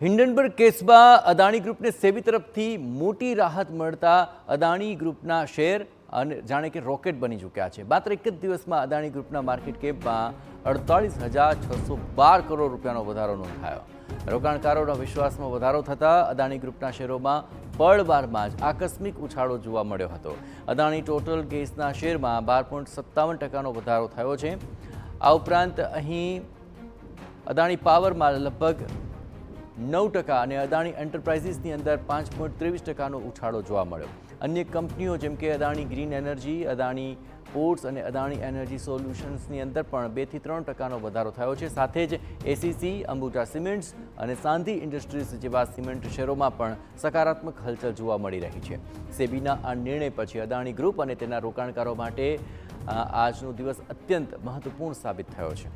Hindenburg કેસમાં અદાણી ગ્રુપને સેબી તરફથી મોટી રાહત મળતા અદાણી ગ્રુપના શેર અને જાણે કે રોકેટ બની ચૂક્યા છે। માત્ર એક જ દિવસમાં અદાણી ગ્રુપના માર્કેટ કેપમાં 48,612 કરોડ રૂપિયાનો વધારો નોંધાયો। રોકાણકારોના વિશ્વાસમાં વધારો થતાં અદાણી ગ્રુપના શેરોમાં પળવારમાં જ આકસ્મિક ઉછાળો જોવા મળ્યો હતો। અદાણી ટોટલ કેસના શેરમાં 12.57%નો વધારો થયો છે। આ ઉપરાંત અહીં અદાણી પાવરમાં લગભગ 9% અને અદાણી એન્ટરપ્રાઇઝીસની અંદર 5.23%નો ઉછાળો જોવા મળ્યો। અન્ય કંપનીઓ જેમ કે Adani green energy, Adani ports અને અદાણી એનર્જી સોલ્યુશન્સની અંદર પણ 2 થી 3%નો વધારો થયો છે। સાથે જ એસીસી, અંબુજા સિમેન્ટ્સ અને સાંધી ઇન્ડસ્ટ્રીઝ જેવા સિમેન્ટ શેરોમાં પણ સકારાત્મક હલચલ જોવા મળી રહી છે। સેબીના આ નિર્ણય પછી અદાણી ગ્રુપ અને તેના રોકાણકારો માટે આજનો દિવસ અત્યંત મહત્વપૂર્ણ સાબિત થયો છે।